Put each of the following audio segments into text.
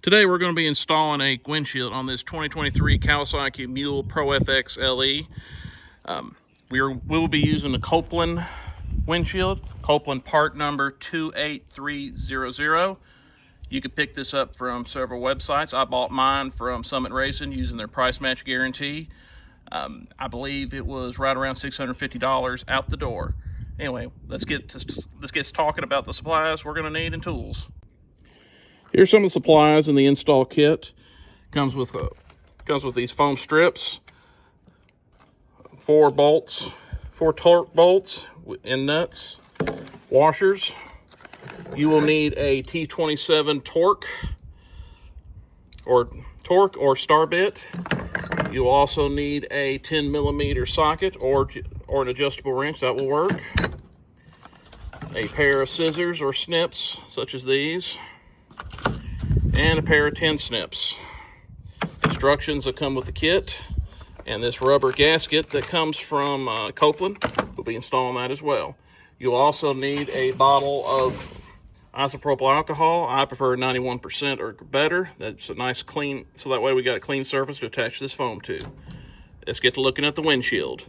Today we're going to be installing a windshield on this 2023 Kawasaki MULE Pro FX LE. We'll be using the Kolpin windshield, Kolpin part number 28300. You can pick this up from several websites. I bought mine from Summit Racing using their price match guarantee. I believe it was right around $650 out the door. Anyway, let's get talking about the supplies we're going to need and tools. Here's some of the supplies in the install kit. Comes with these foam strips, 4 bolts, 4 torque bolts and nuts, washers. You will need a T27 torque or star bit. You will also need a 10mm socket or an adjustable wrench. That will work. A pair of scissors or snips such as these, and a pair of 10 snips. Instructions that come with the kit, and this rubber gasket that comes from Kolpin. We'll be installing that as well. You'll also need a bottle of isopropyl alcohol. I prefer 91% or better. That's a nice clean, so that way we got a clean surface to attach this foam to. Let's get to looking at the windshield.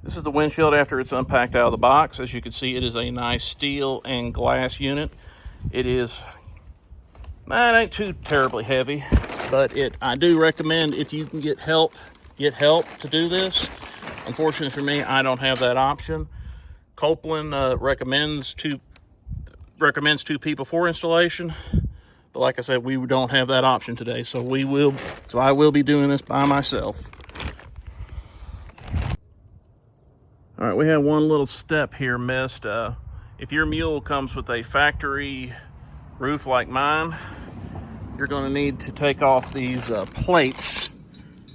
This is the windshield after it's unpacked out of the box. As you can see, it is a nice steel and glass unit. It ain't too terribly heavy, but I do recommend, if you can get help to do this. Unfortunately for me, I don't have that option. Kolpin recommends two people for installation, but like I said, we don't have that option today, so I will be doing this by myself. All right, we have one little step here missed. If your mule comes with a factory roof like mine, you're going to need to take off these plates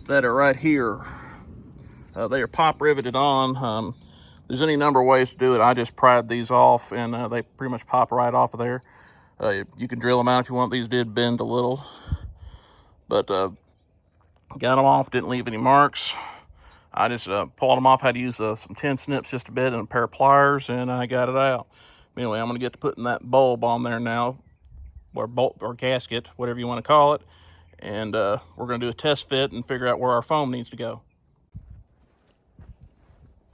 that are right here. They are pop riveted on. There's any number of ways to do it. I just pried these off, and they pretty much pop right off of there. You can drill them out if you want. These did bend a little, but got them off, didn't leave any marks. I just pulled them off. Had to use some 10 snips just a bit and a pair of pliers, and I got it out. Anyway, I'm going to get to putting that bulb on there now, or bolt or gasket, whatever you want to call it, and we're going to do a test fit and figure out where our foam needs to go.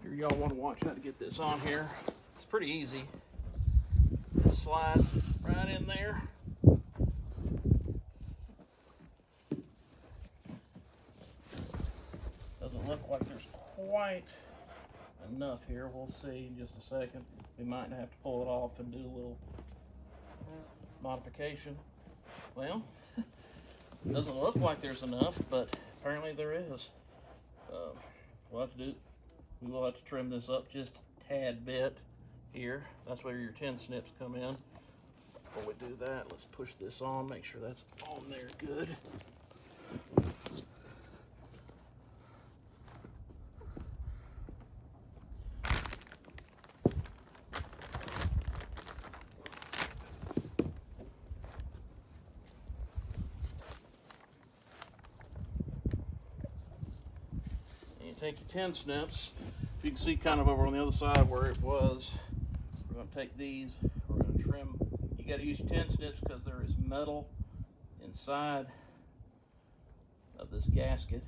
Here, y'all want to watch how to get this on here. It's pretty easy. Just slide right in there. Doesn't look like there's quite enough here. We'll see in just a second. We might have to pull it off and do a little modification. Well, it doesn't look like there's enough, but apparently there is. We will have to trim this up just a tad bit here. That's where your 10 snips come in. Before we do that, let's push this on, make sure that's on there good. Take your 10 snips. If you can see kind of over on the other side where it was, we're going to take these, we're going to trim. You got to use your 10 snips because there is metal inside of this gasket.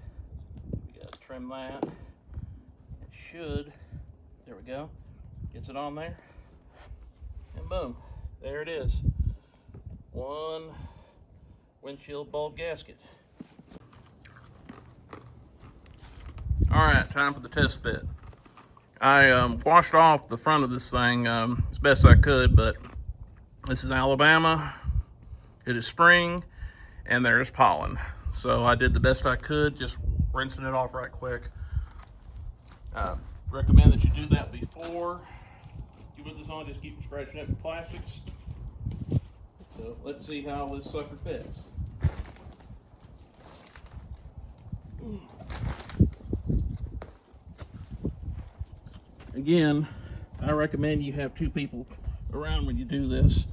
We got to trim that. It should, there we go, gets it on there, and boom, there it is. One windshield bulb gasket. All right, time for the test fit. I washed off the front of this thing as best I could, but this is Alabama, it is spring, and there's pollen. So I did the best I could, just rinsing it off right quick. Recommend that you do that before you put this on, just keep scratching up your plastics. So let's see how this sucker fits. Again, I recommend you have 2 people around when you do this.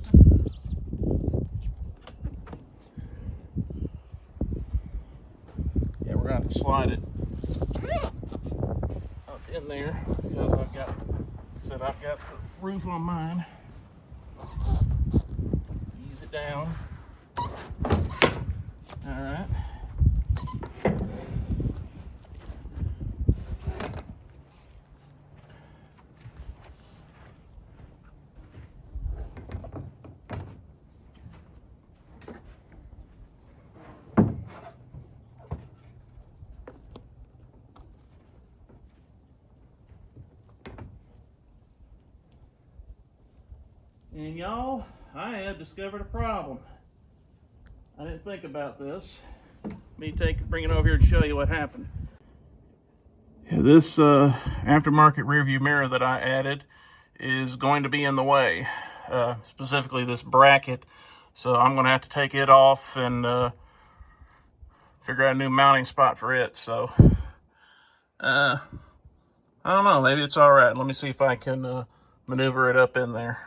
Yeah, we're going to have to slide it up in there because I've got the roof on mine. Ease it down. And y'all, I have discovered a problem. I didn't think about this. Let me bring it over here and show you what happened. This aftermarket rear view mirror that I added is going to be in the way, specifically this bracket. So I'm going to have to take it off and figure out a new mounting spot for it. So I don't know, maybe it's all right. Let me see if I can maneuver it up in there.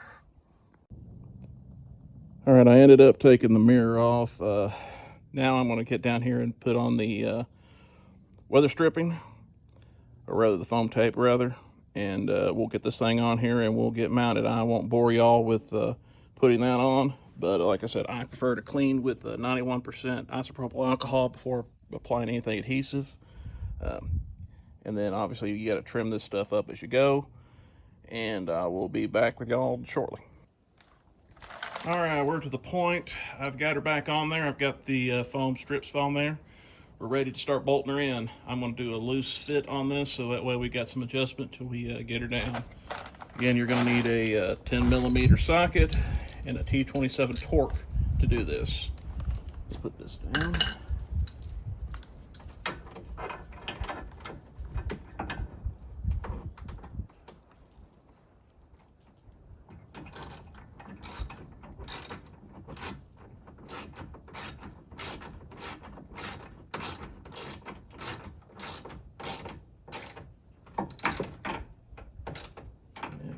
All right, I ended up taking the mirror off. Now I'm going to get down here and put on the weather stripping, or rather the foam tape rather, and we'll get this thing on here and we'll get mounted. I won't bore y'all with putting that on, but like I said, I prefer to clean with 91% isopropyl alcohol before applying anything adhesive. And then obviously you got to trim this stuff up as you go, and I will be back with y'all shortly. All right, we're to the point. I've got her back on there. I've got the foam strips on there. We're ready to start bolting her in. I'm going to do a loose fit on this, so that way we got some adjustment till we get her down. Again, you're going to need a 10mm socket and a T27 torque to do this. Let's put this down.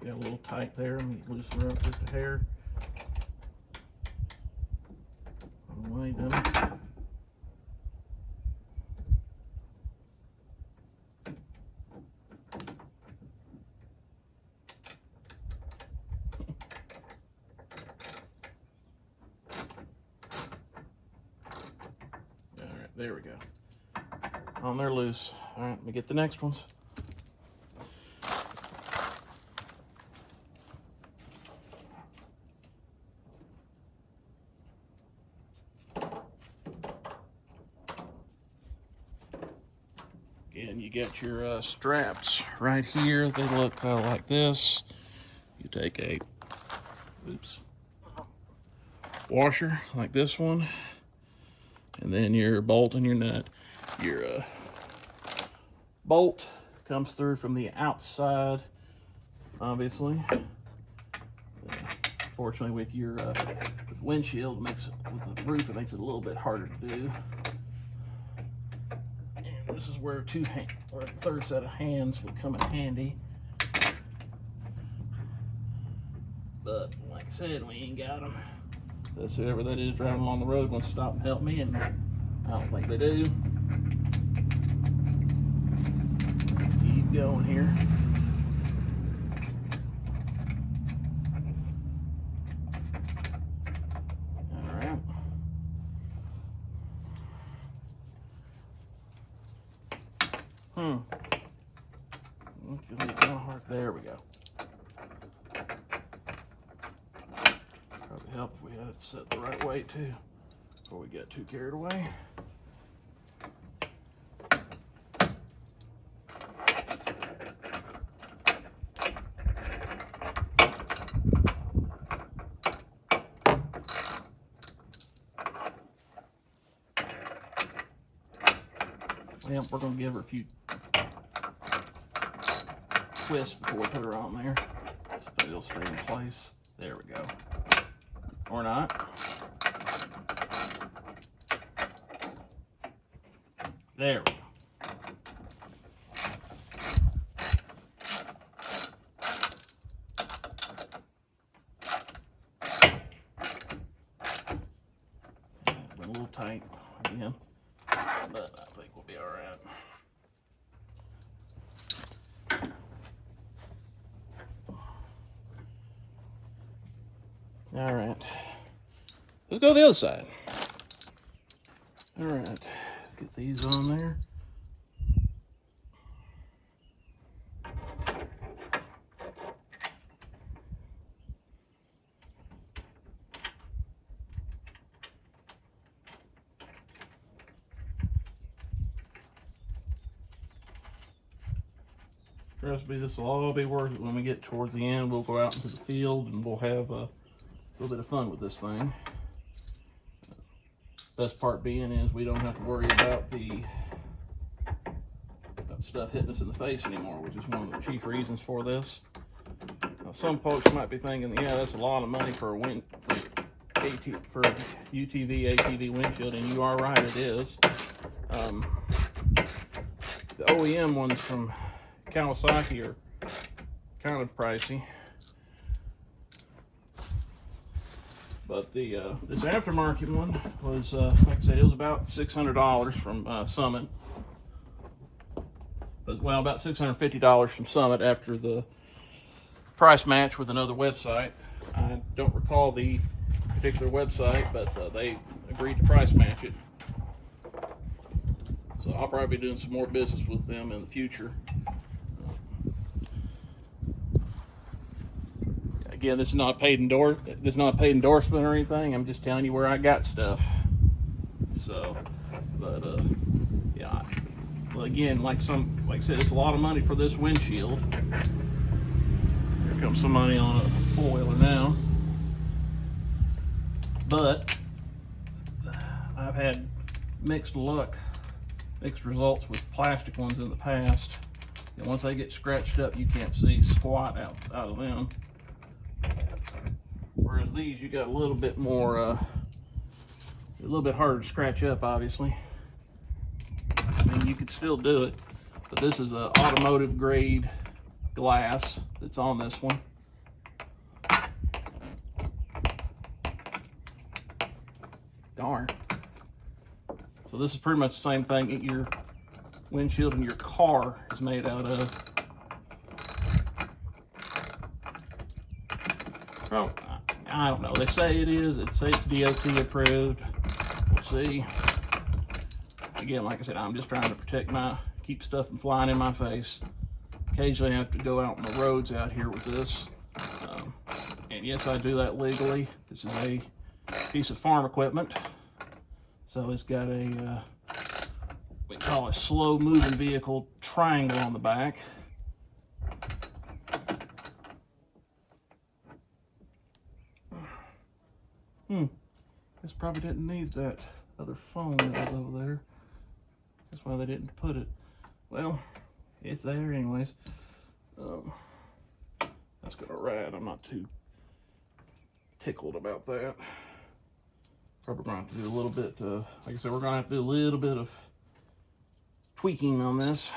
Got a little tight there. Let me loosen her up just a hair. All the way down. All right, there we go. On there loose. All right, let me get the next ones. Again, you get your straps right here. They look like this. You take a washer like this one, and then your bolt and your nut. Your bolt comes through from the outside, obviously. Fortunately, with your with windshield, with the roof, it makes it a little bit harder to do. This is where a third set of hands would come in handy. But like I said, we ain't got them. That's whoever that is driving along the road wants to stop and help me, and I don't think they do. Let's keep going here. There we go. Probably help if we had it set the right way too, before we get too carried away. Well, we're going to give her a few twists before we put her on there. So it'll stay in place. There we go. Or not. There we go. Went a little tight again, but I think we'll be all right. All right, let's go to the other side. All right, let's get these on there. Trust me, this will all be worth it when we get towards the end. We'll go out into the field and we'll have little bit of fun with this thing. Best part being is we don't have to worry about the stuff hitting us in the face anymore, which is one of the chief reasons for this. Now, some folks might be thinking, yeah, that's a lot of money for UTV ATV windshield, and you are right, it is. The OEM ones from Kawasaki are kind of pricey, but the this aftermarket one was, like I said, it was about $600 from Summit. Well, about $650 from Summit after the price match with another website. I don't recall the particular website, but they agreed to price match it. So I'll probably be doing some more business with them in the future. Again, this is not a paid endorsement or anything. I'm just telling you where I got stuff. So, but yeah. Well, again, like I said, it's a lot of money for this windshield. Here comes some money on a four-wheeler now. But I've had mixed results with plastic ones in the past. And once they get scratched up, you can't see squat out of them. Whereas these, you got a little bit more, a little bit harder to scratch up, obviously. I mean, you could still do it, but this is a automotive grade glass that's on this one. Darn. So this is pretty much the same thing that your windshield in your car is made out of. Well, I don't know. They say it is. They say it's DOT approved. We'll see. Again, like I said, I'm just trying to keep stuff from flying in my face. Occasionally I have to go out on the roads out here with this. And yes, I do that legally. This is a piece of farm equipment. So it's got a, we call a slow moving vehicle triangle on the back. This probably didn't need that other phone that was over there. That's why they didn't put it. Well, it's there anyways. That's gonna ride. I'm not too tickled about that. Probably gonna have to do a little bit, like I said, we're gonna have to do a little bit of tweaking on this,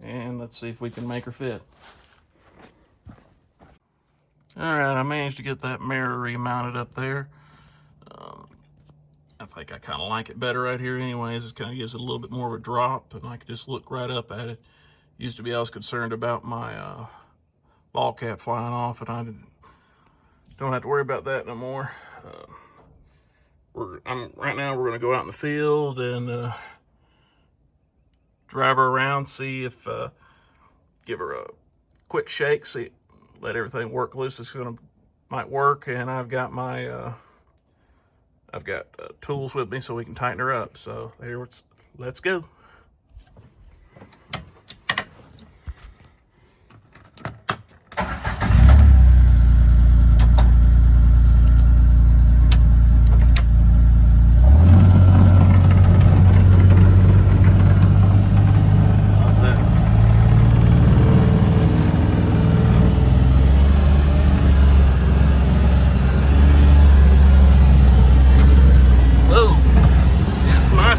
and let's see if we can make her fit. All right, I managed to get that mirror remounted up there. I think I kind of like it better right here anyways. It kind of gives it a little bit more of a drop, and I can just look right up at it. Used to be I was concerned about my ball cap flying off, and I don't have to worry about that no more. Right now we're going to go out in the field and drive her around, see if, give her a quick shake, let everything work loose. It's might work, and I've got my tools with me so we can tighten her up. So let's go.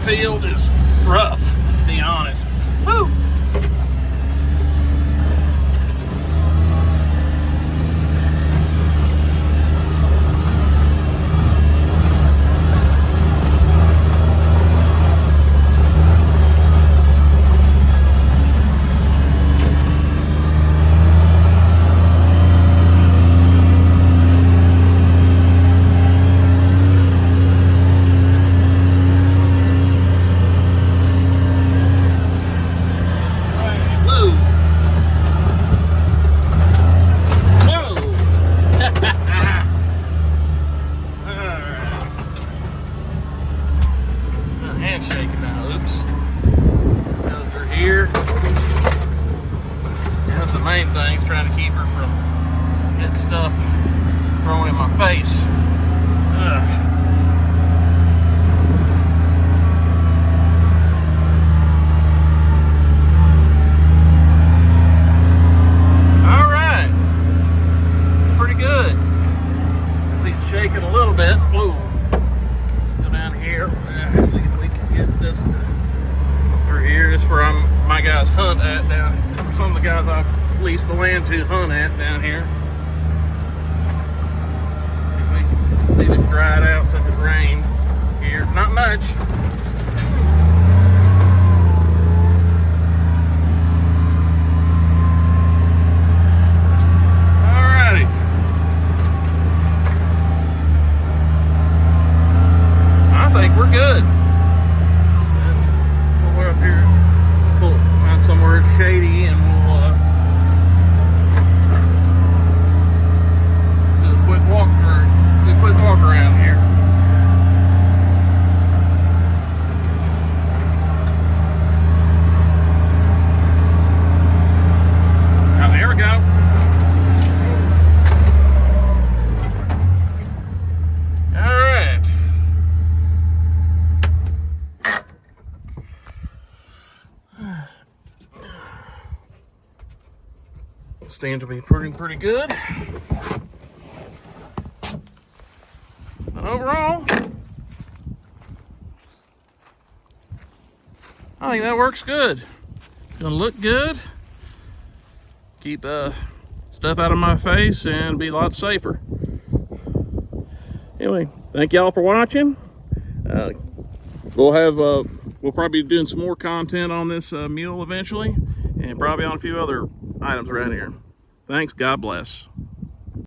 Field is rough, to be honest. Woo! Main thing's trying to keep her from getting stuff thrown in my face. hunt at down. Some of the guys I lease the land to hunt at down here. See if it's dried out since it rained here. Not much. Alrighty. I think we're good. We're up here. We'll find somewhere shady and we'll do a quick walk through. Quick walk around here. Oh, there we go. All right. Seems to be pretty good. But overall, I think that works good. It's gonna look good, keep stuff out of my face, and be a lot safer. Anyway, thank y'all for watching. We'll probably be doing some more content on this mule eventually, and probably on a few other items around here. Thanks, God bless.